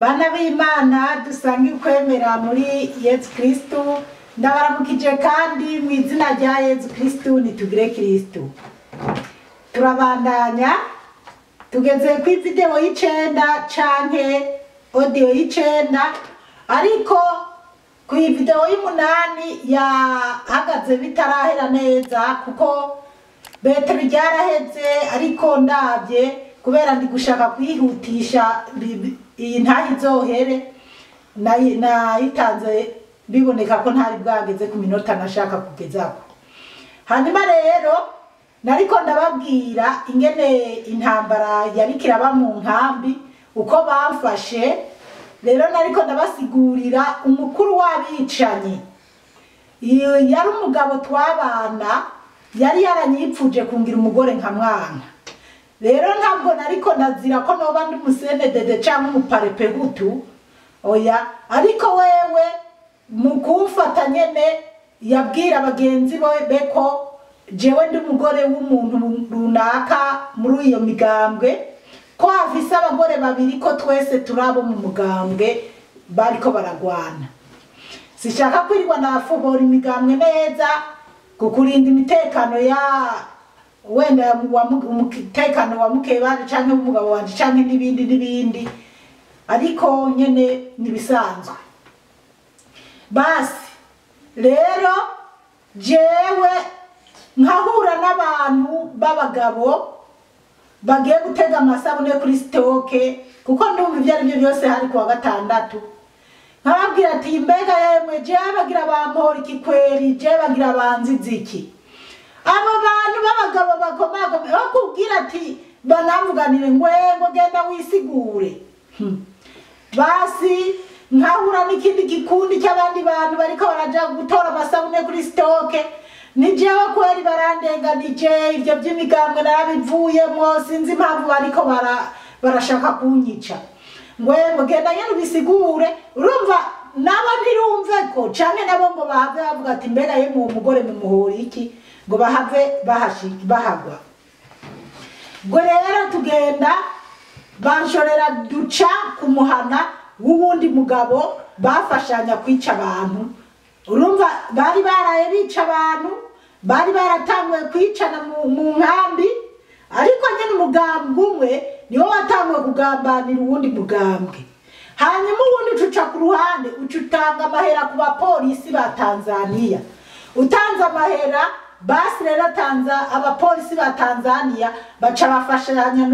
Bana b'Imana dusangiye kwemera muri Yesu Kristo ndabaramukije kandi mu izina rya Yesu Kristo nitugire Kristo. Turabandanya tugeze ku video y'icenda canke audio y'icenda ariko ku video y'umunani yahagaze bitarahera neza kuko beteri ryaraheze ariko ndavye kubera ndi gushaka kwihutisha iyi ntahi zohere nayitanze biboneka ko ntari bwageze ku minota nashaka kugezako. Hanyuma rero nariko ndababwira ingene intambara yari kiraba mu nkambi uko bamfashe. Rero nariko ndabasigurira umukuru w'abicanyi yari umugabo twabana yari yaranyipfuje kungira umugore nka mwana. Rero ntabwo nariko nazira ko noba ndi musenedede cyangwa umuparepe hutu oya, ariko wewe mu kumfata nyene yabwira abagenzi be ko jewe ndi umugore w'umuntu runaka muri iyo migambwe, ko afise abagore babiri ko twese turabo mu mugambwe bariko baragwana. Sishaka kwirirwa nafobora imigambwe neza kukurinda imitekano ya wenda umutekano wa mukebanje canke umugabo wanje canke n'ibindi ariko nyene nibisanzwe. Basi rero jewe nkahura n'abantu b'abagabo bagiye gutega amasabune kuri stoke kuko ndumva ivyo arivyo byose hari kuwa gatandatu, nkababwira ati mbega yemwe jewe bagira bampora ikikweri, jewe bagira banziziki. Abo bantu b'abagabo bakomaga bakubwira ati banamuganire ngo genda wisigure. Basi nkahura n'ikindi gikundi cy'abandi bantu bariko baraja gutora amasabune kuri stoke, ni jewe kweri barandenganije ivyo by'imigambwe narabivuyemo, sinzi impamvu bariko barashaka kunyica. Ngo genda nyene ubisigure. Urumva nabo ntirumve ko canke nabo ngo bahave bavuga ati mbega ye mu mugore mu muhora iki ngo bahave bahagwa. Ngo rero tugenda banshorera duca kumuhana w'ubundi mugabo bafashanya kwica abantu. Urumva bari baraye bica abantu, bari baratanguye kwicana mu nkambi, ariko nyene umugambwe umwe niwo watanguye kugambanira uwundi mugambwe. Hanyuma uwundi ucuca ku ruhande ucutanga amahera ku bapolisi ba Tanzania. Utanze amahera basi rero abapolisi ba Tanzania baca bafashanya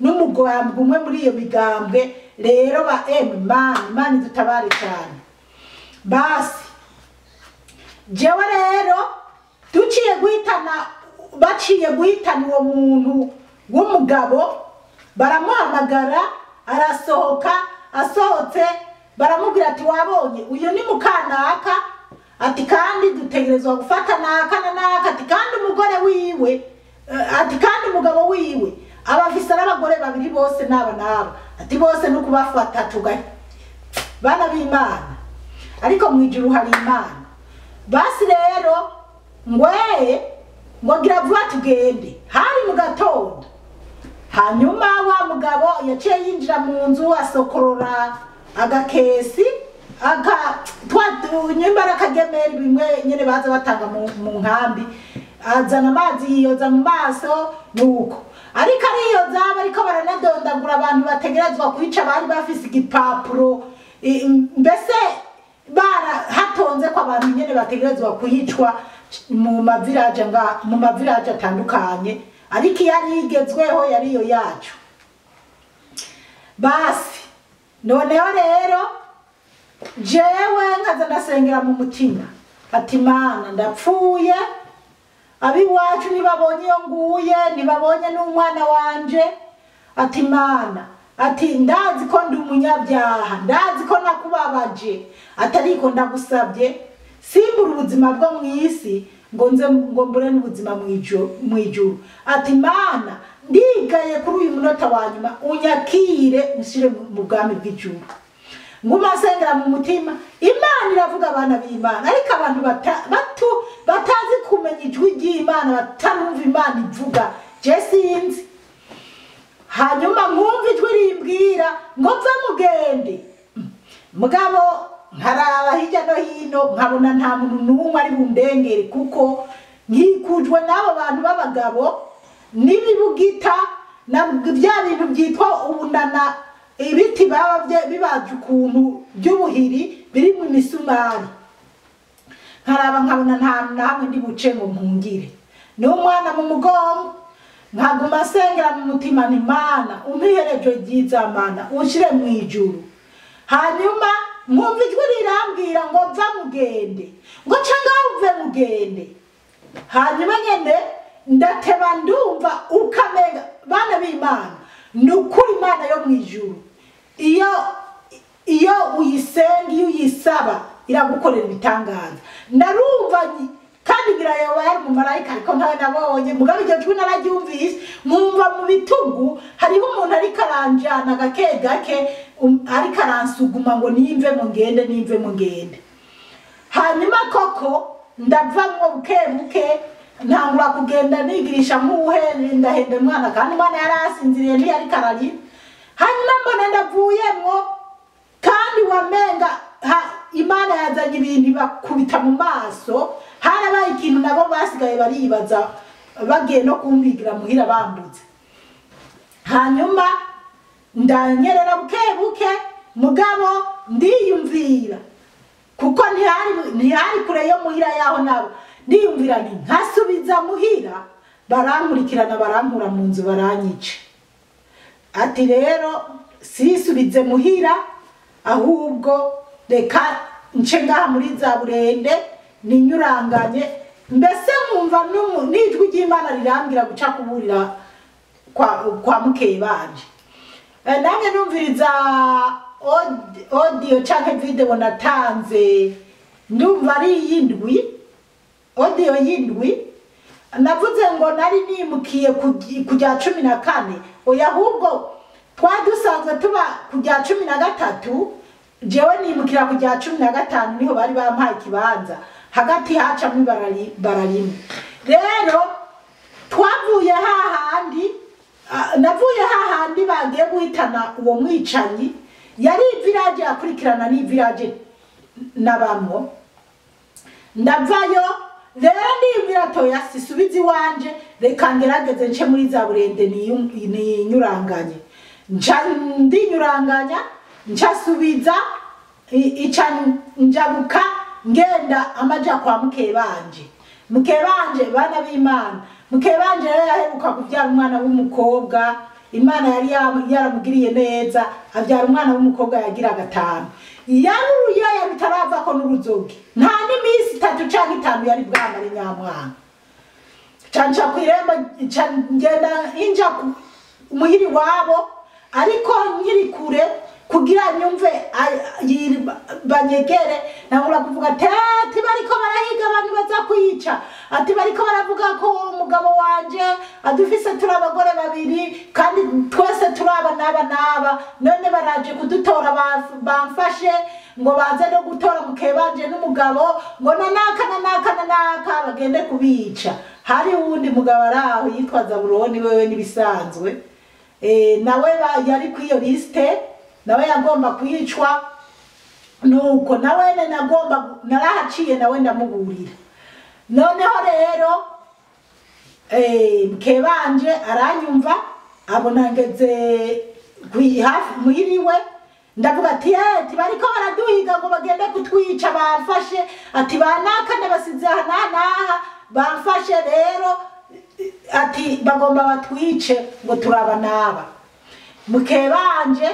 n'umugambwe umwe muri iyo migambwe. Rero ba Imana dutabare cyane. Basi jewe rero baciye guhitana uwo muntu w'umugabo, baramuhamagara arasohoka. Asohotse baramubwira ati wabonye uyu ni mukanaka, ati kandi dutegerezwa gufata naka na naka, ati kandi umugore wiwe ati kandi umugabo wiwe abafise n'abagore babiri bose naba ati bose no kubafata tugaye. Bana b'Imana ariko mu ijuru hari Imana. Basi rero ngo gira vuba tugende, hari mu gatondo. Hanyuma wa mugabo yaciye yinjira mu nzu asokorora agakesi nyembara akagemeri bimwe nyene baza batanga mu nkambi, azana amazi yiyoza mu maso nuko. Ariko ariyoza bariko baranadondagura abantu bategerezwa kwica, bari bafise igipapuro mbese hatonze ko abantu nyene bategerezwa kuyicwa mu mavirage atandukanye, ariko yari igezweho yari yo yacu. Basi noneho rero jewe nkaza ndasengera mu mutima ati Mana ndapfuye, abiwacu nibabonye iyo nguye, nibabonye n'umwana wanje, ati Mana ati ndazi ko ndi umunyabyaha, ndazi ko nakubabaje, atariko ndagusabye simbura ubuzima bwo mw'isi ngo mbure n'ubuzima mw'ijuru. Ati Mana ndigaye kuri uyu munota wa nyuma unyakire unshyire mu bwami bw'ijuru. Nguma sengera mu mutima. Imana iravuga abana b'Imana, ariko abantu batazi kumenya ijwi ry'Imana, batarumva Imana ivuga je sinzi. hanyuma nkumva ijwi rimbwira ngo mva mugende mugabo nkaraba hirya no hino nkabona nta muntu n'umwe ari bundengere kuko nkikujwe n'abo bantu b'abagabo n'ibibugita na bya bintu byitwa ubunana ibiti baba bibaje ukuntu by'ubuhiri biri mu misumari nkaraba nkabona nta namwe ndi buce ngo mpungire n'umwana mu mugongo nkaguma sengera mu mutima nti Mana umpiherejo ryiza Mana unshire mu ijuru hanyuma nkumva ijwi rirambwira ngo mva mugende ngo canga uve mugende hanyuma nyene ndateba ndumva ukamenga bana b'Imana nukuri Imana yo mu ijuru iyo uyisenga iyo uyisaba iragukorera ibitangaza ndarumva kandi birayoba yari mu marayika ariko ntawe nabonye mugabe iryo jwi nararyumvise nkumva mu bitugu hariho umuntu ariko aranjana gake gake ariko aransuguma ngo nimve mu ngende hanyuma koko ndavamwo buke ntangura kugenda nigirisha nk'uwuhende ndahenda umwana kandi umwana yari asinziriye ntiyariko ararira hanyuma mbona ndavuyemwo kandi wamenga Imana yazanye ibintu bakubita mu maso harabaye ikintu nabo basigaye baribaza bagiye no kumbigira muhira bambutse hanyuma ndanyerera buke mugabo ndiyumvira kuko ntihari kure yo muhira yaho nabo ndiyumvira nti nkasubiza muhira barankurikirana barankura mu nzu baranyica ati rero sisubize muhira ahubwo reka nce ngaha muri za burende ninyuranganye mbese nkumva n'ijwi ry'Imana rirambwira guca kuburira kwa mukeye banje nange numviriza audio canke video natanze ndumva ari audio y'indwi navuze ngo nari nimukiye kujya 14 oya ahubwo twadusanzwe tuba kujya 13 jewe nimukira kujya 15 niho bari bampaye ikibanza hagati haca mu bararimwe rero twavuye hahandi navuye hahandi bagiye guhitana uwo mwicanyi yari village akurikirana ni village nabamwo ndavayo rero ndimvira toya sisubizi wanje reka ngerageze nce muri za burende ninyuranganye ndinyuranganya nchasubiza njabuka ngenda amaja kwa mukebanje bana b'Imana mukebanje rero yaheruka kubyara umwana w'umukobwa Imana yari yaramugiriye neza abyara umwana w'umukobwa yagira 5 yaruye yabitarava ko n'uruzogi nta n'imisi 3 canke 5 yari bwamara nyamwana canca kwiremba ngenda inja umuhiri wabo ariko nkiri kure kugira nyumve banyegere nangura kuvuga ati bariko barahiga abantu baza kwica ati bariko baravuga ko umugabo wanje adufise turi abagore babiri kandi twese turaba naba none baraje kudutora bamfashe ngo baze no gutora mukebanje n'umugabo ngo nanaka bagende kubica hari uwundi mugabo araho yitwa Zabuloni wewe nibisanzwe nawe yari kwiyo liste nawe yagomba kuyicwa nuko nawe narahaciye nawe ndamuburira noneho rero mukebanje aranyumva abona ngeze hafi muhiriwe ndavuga ati bariko baraduhiga ngo bagende kutwica bamfashe ati banaka basize hanaha bamfashe rero ati bagomba batwice ngo turaba naba mukebanje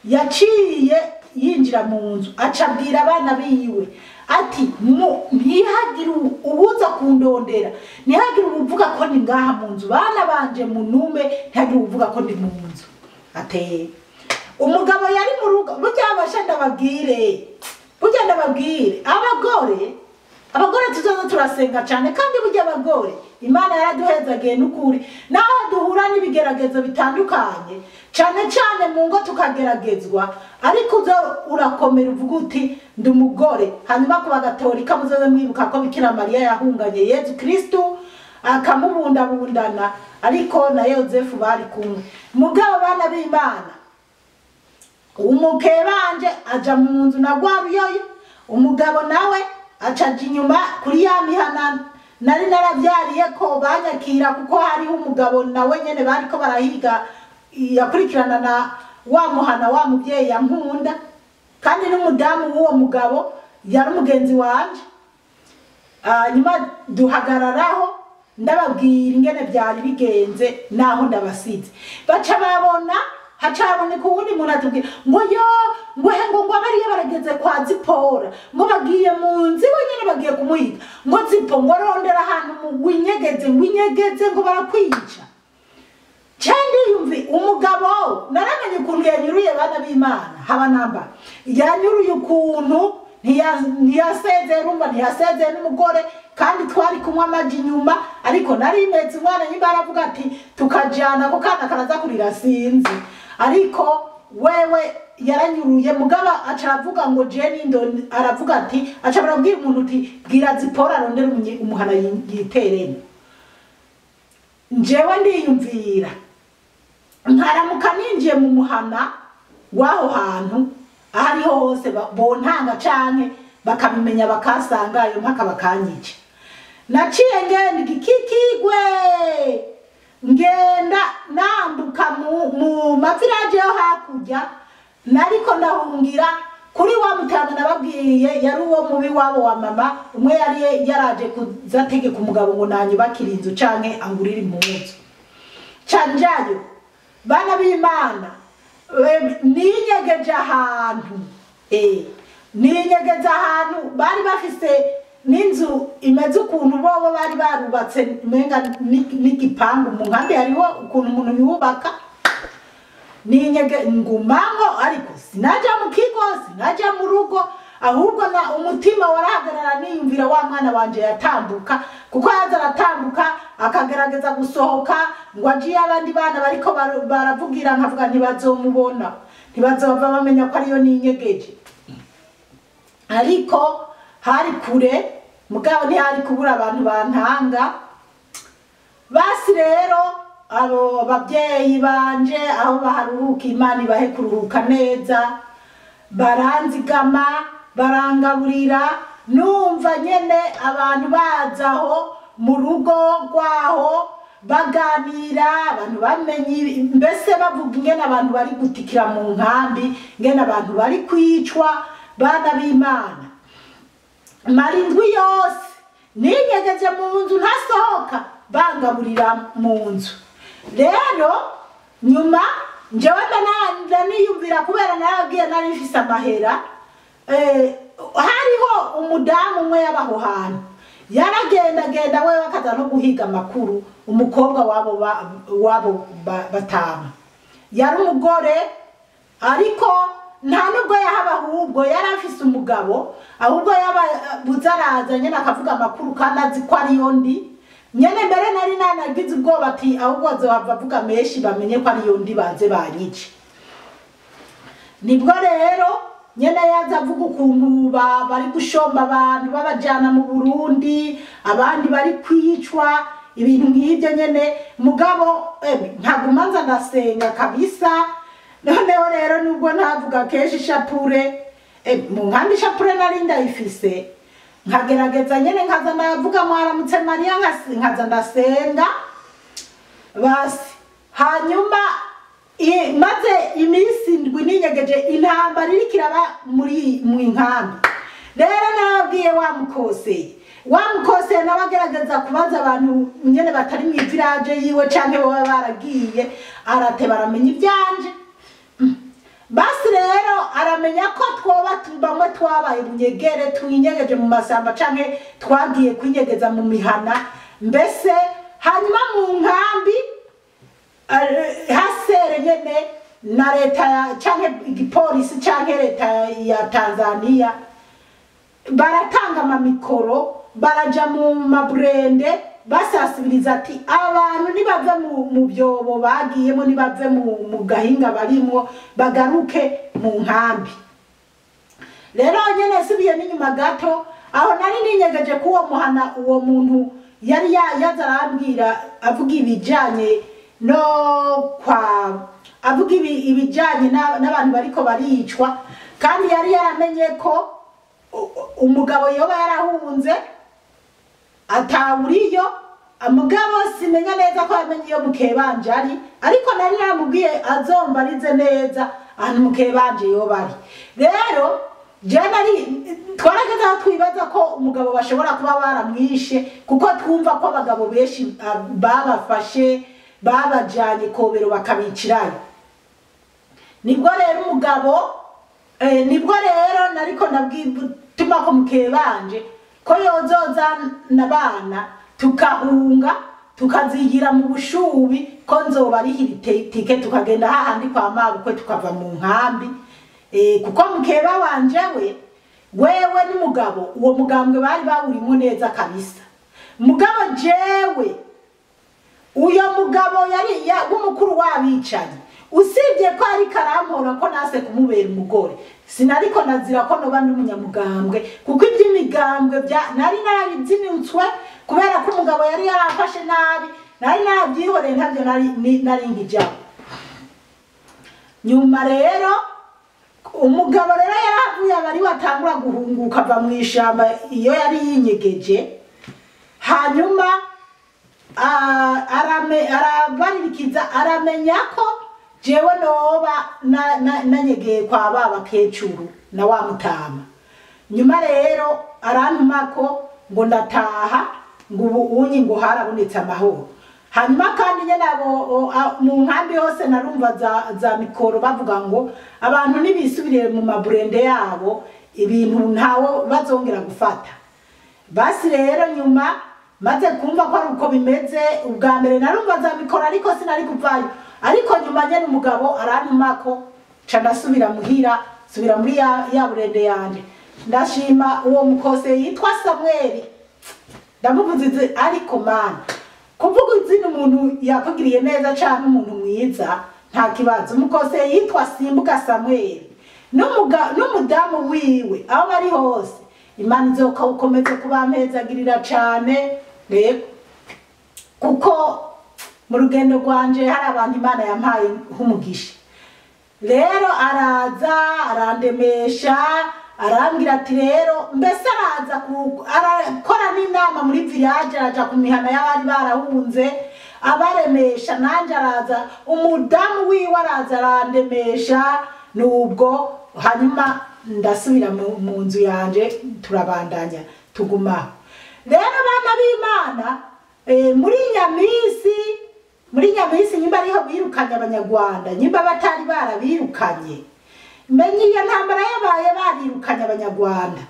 yaciye yinjira mu nzu acabwira abana biwe ati ntihagire ubuza kundondera ntihagire uvuga ko ndi ngaha mu nzu bana banje munume ntihagire uvuga ko ndi mu nzu ate umugabo yari mu rugo burya abasha ndababwire abagore tuzoza turasenga cyane kandi burya abagore Imana yaraduhezagiye n'ukuri naho duhura n'ibigeragezo bitandukanye cyane mu ngo tukageragezwa ariko urakomera uvuga uti ndi umugore hanyuma ku bagatolika muzoze mwibuka ko Bikira Mariya yahunganye Yezu Kristo akamubundabundana ariko na Yozefu bari kumwe. Mugabo bana b'Imana umukebanje aja mu nzu na Rwaruyoyo, umugabo nawe acaje inyuma kuri ya mihana nari naravyariye ko banyakira, kuko hariho umugabo nawe nyene bariko barahiga yakurikirana na wa muhana wa muvyeyi yankunda, kandi n'umudamu w'uwo mugabo yari umugenzi wanje. Nyuma duhagararaho ndababwira ingene byari bigenze naho ndabasize, baca babona hacaboneka uwundi muntu atubwira ngo ngo abariye barageze kwa Zipora, ngo bagiye mu nzi wenyene bagiye kumuhiga, ngo Zipo ngo rondera ahantu winyegeze ngo barakwica. Kandi yumvi umugabo naramenye ukuntu yanyuruye bana b'Imana, haba namba yanyuruye ukuntu ntiyasezeye, rumva ntiyasezeye n'umugore, kandi twari kumwe amaji inyuma, ariko nari imetse umwana nyimba aravuga ati tukajana ko kana karaza kurira sinzi, ariko wewe yaranyuruye. Mugaba acaravuga ngo Jenny ndo aravuga ati aca barabwira umuntu uti bwira Zipora arondera umuhana yiterene. Njewe ndiyumvira nkaramuka ninjiye mu muhana waho hantu ahariho hose bontanga canke bakabimenya bakasangayo mpaka bakanyica. Naciye ngenda igikikigwe ngenda nambuka mu maviraje yo hakurya, nariko ndahungira kuri wa mutana nababwiye yari uwo mubi wabo wa mama, umwe yari yaraje kuzategeka umugabo ngo nanyubakira inzu canke angurira impuzu. Canjayo bana b'Imana ninyegeje ahantu ninyegeza ahantu bari bafise n'inzu imeze ukuntu bobo bari barubatse menga n'igipangu mu nkambi hariho ukuntu umuntu yubaka. Ninyege ngumango ariko sinaja mu kigo, sinaja mu rugo, ahubwo na umutima warahagarara niyumvira wa mwana wanje yatambuka, kuko yaza aratambuka akagerageza gusohoka ngo agiye abandi bana bariko baravugira, nkavuga ntibazomubona, ntibazova bamenya ko ariyo ninyegeje. Ariko hari kure, mugabo ntihari kubura abantu bantanga. Basi rero abo babyeyi banje aho baharuhuka, Imana ibahe kuruhuka neza, baranzigama barangaburira, numva nyene abantu bazaho mu rugo rwaho baganira, abantu bamenye mbese bavuga ingene abantu bari gutikira mu nkambi, ingene abantu bari kwicwa. Bana b'Imana marindwi yose ninyegeje mu nzu ntasohoka, bangaburira mu nzu. Rero nyuma njewe ndaniyumvira kubera naragiye nari mfise amahera, hariho umudamu umwe yabaho hantu yaragenda wewe akaza no guhiga amakuru, umukobwa wabo batanu yari umugore, ariko nta nubwo yahaba, ahubwo yari afise umugabo, ahubwo yababuza araza nyene akavuga amakuru kandi azi ko ariyo ndi nyene. Mbere nari nanagize ubwoba ati ahubwo azohava avuga menshi bamenye ko ariyo ndi baze banyice. Nibwo rero nyene yaza avuga ukuntu bari gushomba abantu babajana mu Burundi, abandi bari kwicwa, ibintu nk'ibyo nyene. Mugabo ntagumanza ndasenga kabisa. Noneho rero nubwo ntavuga kenshi ishapure, mu nkambi ishapure nari ndayifise, nkagerageza nyene nkaza ndavuga mwaramutse Mariya, nkaza ndasenga. Basi hanyuma maze iminsi ndwi ninyegeje, intambara iriko iraba mu nkambi. Rero nababwiye wa mukose nawe agerageza kubaza abantu nyene batari mu village yiwe canke baba baragiye, arateba aramenya ivyanje. Basi rero aramenya ko bamwe twabaye bunyegere, twinyegeje mu masamba canke twagiye kwinyegeza mu mihana. Mbese hanyuma mu nkambi hasere nyene na leta canke igipolisi canke leta ya Tanzania baratanga amamikoro, baraja mu maburende basasibiriza ati abantu nibave mu byobo bagiyemo, nibave mu gahinga barimwo, bagaruke mu nkambi. Rero nyene sibiye n'inyuma gato, aho nari ninyegeje kuwo muhana uwo muntu yari yaza arambwira avuga ibijanye no kwa avuga ibijanye n'abantu bariko baricwa kandi yari yaramenye ko umugabo yoba yarahunze atawuriyo umugabo simenya neza ko yamenye iyo Mukebanje ari ariko nari namubwiye azombarize neza ahantu Mukebanje yoba ari rero Janari twarageze aho twibaza ko umugabo bashobora kuba baramwishe kuko twumva ko abagabo benshi babafashe babajanye Kobero bakabicirayo nibwo rero umugabo nibwo rero nariko nabwituma ko Mukebanje ko yozoza nabana tukahunga tukazigira mu bushubi ko nzoba ari hitike tukagenda hahandi kwa mabukwe tukava mu nkambi kuko Mukeba wanje wewe n'umugabo uwo mugambwe bari bawurimo neza kabisa mugabo jewe uyo mugabo yari w'umukuru wabicanye usibye ko ari karampora ko nase kumubera umugore sinariko nazira ko noba n'umunyamugambwe kuko iby'imigambwe nari narabizinutswe kubera ko umugabo yari yarafashe nabi nari narabyihoreye ntabyo nari nkijabo nyuma rero umugabo rero yaravuye abari batangura guhunguka ava mu ishamba iyo yari yinyegeje hanyuma arabaririkiza aramenya ko jewe noba nanyegeye kwa baba kecuru na wa Mutama nyuma rero arantuma ko ngo ndataha ngo ubunyi ngo harabonetse amahoro hanyuma kandi nyene abo mu nkambi hose narumva za mikoro bavuga ngo abantu nibisubirire mu maburende yabo ibintu ntawo bazongera gufata basi rero nyuma maze kumva ko ari uko bimeze ubwa mbere narumva za mikoro ariko sinari kuvayo ariko nyuma nyene umugabo arantuma ko ca ndasubira muhira subira muri ya burende yanje ndashima uwo mukose yitwa Samuel ndamuvuze ariko mana kuvuga izina umuntu yakugiriye neza cyane umuntu mwiza nta kibazo umukose yitwa Simbuka Samuel n'umudamu wiwe aho bari hose Imana izokomeze kubampezagirira cyane kuko mu rugendo rwanje hari abantu Imana yampaye nk'umugisha rero araza arandemesha arambwira ati rero mbese araza arakora n'inama muri village araja ku mihana y'abari barahunze abaremesha nanje araza umudamu wiwe araza arandemesha nubwo hanyuma ndasubira mu nzu yanje turabandanya tugumaho rero bana b'Imana muri Nyamisi nyimba ariho birukanye abanyarwanda nyimba batari barabirukanye menye iyo ntambara yabaye barirukanye abanyarwanda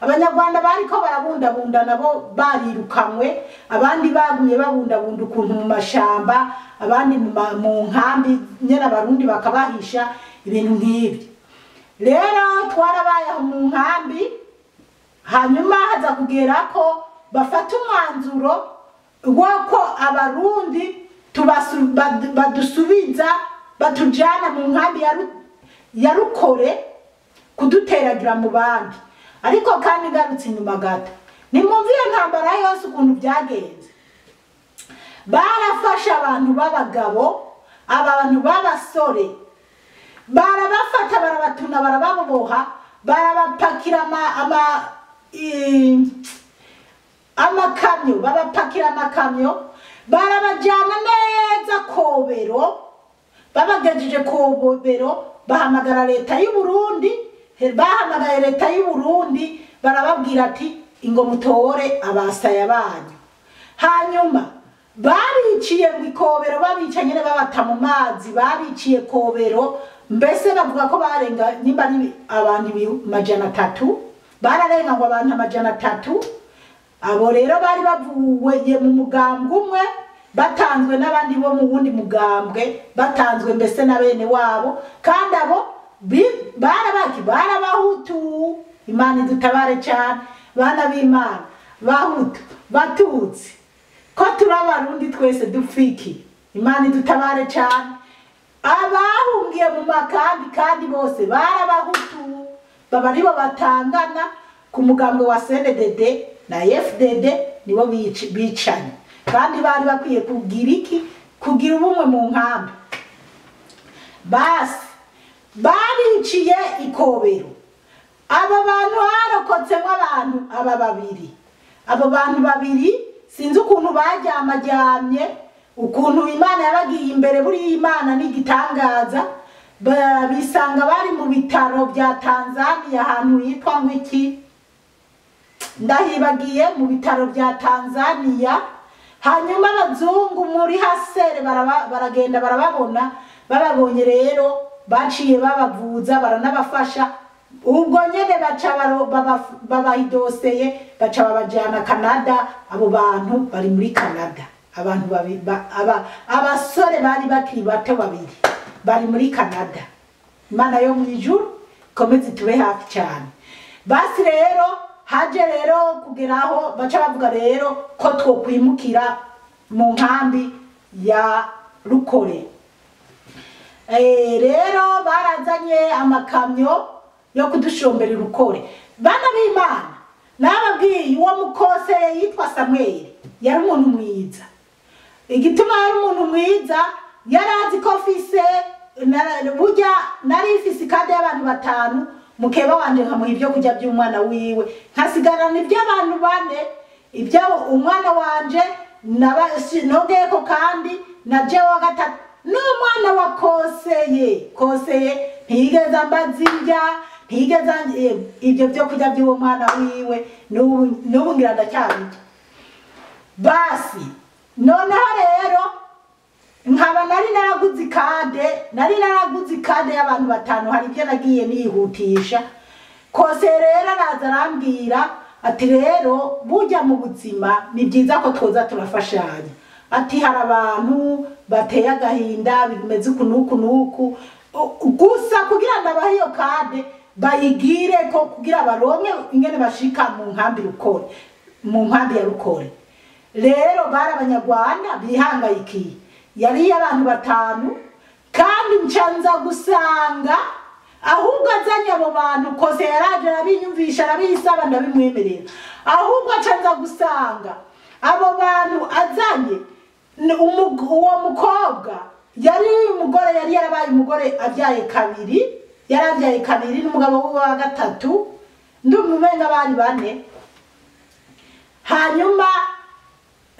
abanyarwanda bariko barabundabunda nabo barirukanywe abandi bagumye babundabunda ukuntu mu mashamba abandi mu nkambi nyene abarundi bakabahisha ibintu nk'ibyo rero twarabaye mu nkambi hanyuma haza kugera ko bafata umwanzuro wako abarundi badusubiza batujana mu nkambi ya Rukore kuduteragira mu bandi ariko kandi garutse inyuma gato nimumviye ntambara yose ukuntu byagenze barafasha abantu b'abagabo abantu b'abasore barabafata barabatuna barababoha barabapakira amakamyo babapakira amakamyo barabajana neza Kobero babagejeje Kobero bahamagara leta y'u Burundi bahamagaye leta y'u Burundi barababwira ati ingo mutore abasaya banyu hanyuma bariciye mu Kobero babicanye babata mu mazi bariciye Kobero mbese bavuga ko barenga nimba ari abantu 300 bararenga ngo abantu 300 abo rero bari bavuye mu mugambwe umwe batanzwe n'abandi bo mu wundi mugambwe batanzwe mbese na bene wabo kandi abo barabahutu Imana idutabare cyane bana b'Imana bahutu batutsi ko turabarundi twese dufiki Imana idutabare cyane abahungiye mu makambi kandi bose barabahutu baba aribo batangana ku mugambwe wa CNDD na FDD nibo bicanye kandi bari bakwiye kugira iki kugira ubumwe mu nkambi basi bariciye Ikobero aba bantu harokotsemo abantu abo bantu babiri sinzi ukuntu bajyamajyamye ukuntu Imana yabagiye imbere buri Imana n'igitangaza bisanga bari mu bitaro bya Tanzania ahantu yitwa ngo iki ndahibagiye mu bitaro bya Tanzania hanyuma abazungu muri hasere baragenda barababona bababonye rero baciye babavuza baranabafasha ubwo nyene baca babahidoseye baca babajana Canada abo bantu bari muri Canada abantu abasore bari bakiri bato babiri bari muri Canada Imana yo mwijuru komeze tube hafi cyane basi rero haje rero kugeraho baca bavuga rero ko twokwimukira mu nkambi ya Rukore rero barazanye amakamyo yo kudushombera Rukore bana b'Imana nababwiye uwo mukose yitwa Samuel yari umuntu mwiza igituma yari umuntu mwiza yarazi ko fise burya nari ifise kandi y'abantu 5 mukeba wanje nkamuha ibyo kujya by'umwana wiwe nkasigarana iby'abantu 4 ibyo umwana wanje nogeko kandi na je wa gatatu n'umwana wa koseye ntigeza mbazirya ntigeza ibyo byo kujya by'uwo mwana wiwe n'ubu ngira ndacyabije basi noneho rero nkaba nari naraguze ikade y'abantu 5 hari ibyo nagiye nihutisha kose rero araza arambwira ati rero bujya mu buzima ni byiza ko twoza turafashanya ati hari abantu bateye agahinda bimeze kunuku gusa kugira ndabaha iyo kade bayigire ko kugira baronke ingene bashika mu nkambi Rukore mu nkambi ya Rukore rero bara abanyarwanda bihangayikiye yari abantu 5 kandi ncanza gusanga ahubwo azanye abo bantu kose yaraje arabinyumvisha arabisaba ndabimwemerera ahubwo acanza gusanga abo bantu azanye uwo mukobwa yari umugore yari yarabaye umugore avyaye kabiri n'umugabo we wa gatatu ndumumenga bari 4 hanyuma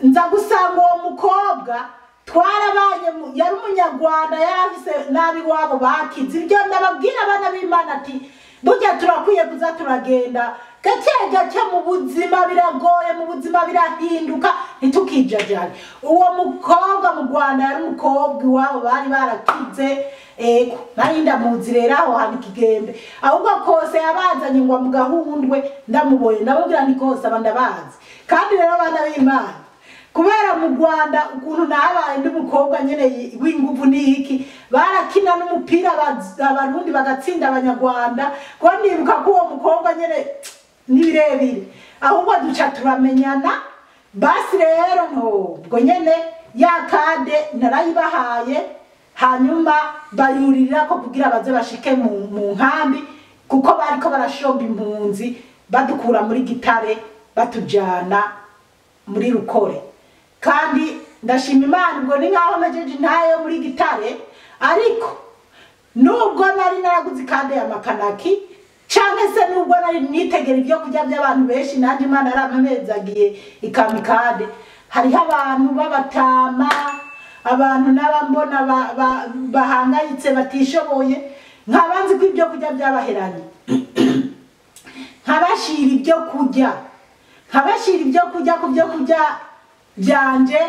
nza gusanga uwo mukobwa twarabaye yari umunyarwanda yarafise nabi wabo bakize ibyo ndababwira abana b'Imana ati burya turakwiye kuza turagenda gake mu buzima biragoye mu buzima birahinduka ntitukijajane uwo mukobwa mu Rwanda yari umukobwa iwabo bari barakize nari ndamuzi rero aho handi Kigembe ahubwo kose yabazanye ngo mu Gahundwe ndamuboye ndababwira ni kose abandabazi kandi rero abana b'Imana kubera mu Rwanda ukuntu nabaye ndi mukobwa nyene w'inguvu niki barakina n'umupira abarundi bagatsinda abanyarwanda ko nibuka ko uwo mukobwa nyene nibirebire ahubwo duca turamenyana basi rero ubwo nyene ya kade narayibahaye hanyuma bayuririra ko kugira baze bashike mu nkambi kuko bariko barashomba impunzi badukura muri Gitare batujana muri Rukore kandi ndashima Imana ngo ni nkaho mejeje ntayo muri Gitare ariko nubwo nari naraguze kandi ya makanaki canke se nubwo nari nitegera ibyo kujya by'abantu benshi nanje Imana yarampamezagiye ikamikade hariho abantu babatama abantu nabambona bahangayitse batishoboye nkabanzi ko ibyo kujya byabaheranye nkabashira ibyo kujya ku byo kujya byanje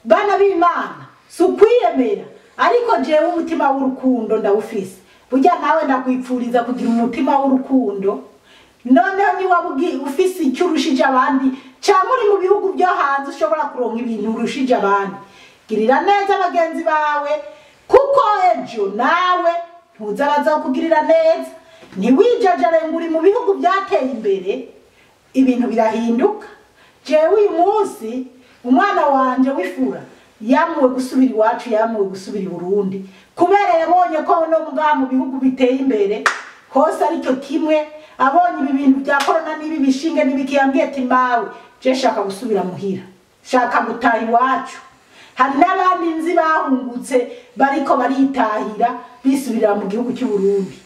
bana b'Imana sukwiyemera ariko jewe umutima w'urukundo ndawufise burya nawe ndakwipfuriza kugira umutima w'urukundo noneho ni wabugi ufise icyo urushije abandi cyangwa uri mu bihugu byo hanze ushobora kuronka ibintu urushije abandi girira neza bagenzi bawe kuko ejo nawe ntuzabaza kugirira neza ntiwijajare ngo uri mu bihugu byateye imbere ibintu birahinduka jewe uyu munsi umwana wanje wifura yamuwe gusubira iwacu yamuwe gusubira i Burundi kubera yabonye ko no mu bihugu biteye imbere hose aricyo kimwe abonye ibi bintu bya corona nibi bishinge nibikiyambye ati mawe je shaka gusubira muhira shaka gutaha iwacu hari n'abandi nzi bahungutse bariko baritahira bisubirira mu gihugu cy'u Burundi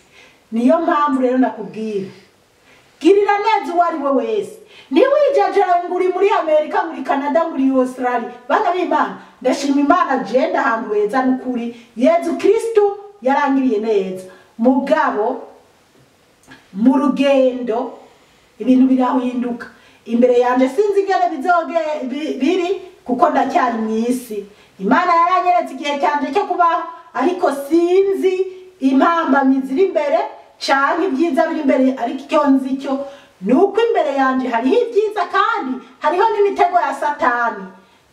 niyo mpamvu rero nakubwira girira neza uwari we wese niwijajara nguri muri Amerika muri Canada muri Australia bana b'Imana ndashima Imana jenda ahantu heza n'ukuri Yezu Kristo yarangiriye neza mugabo mu rugendo ibintu birahinduka imbere yanje sinzi ingene bizoge biri kuko ndacyari mwisi Imana yaranyeretse igihe cyanje cyo kubaho ariko sinzi impambamizi iri imbere canke ibyiza biri imbere ariko icyo nzi cyo nuko imbere yanje hariho ibyiza kandi hariho n'imitego ya Satani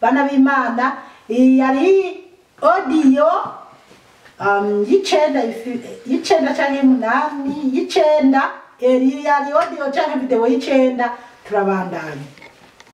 bana b'Imana yari audio y'icenda canke y'umunani y'icenda yari audio canke video y'icenda turabandanya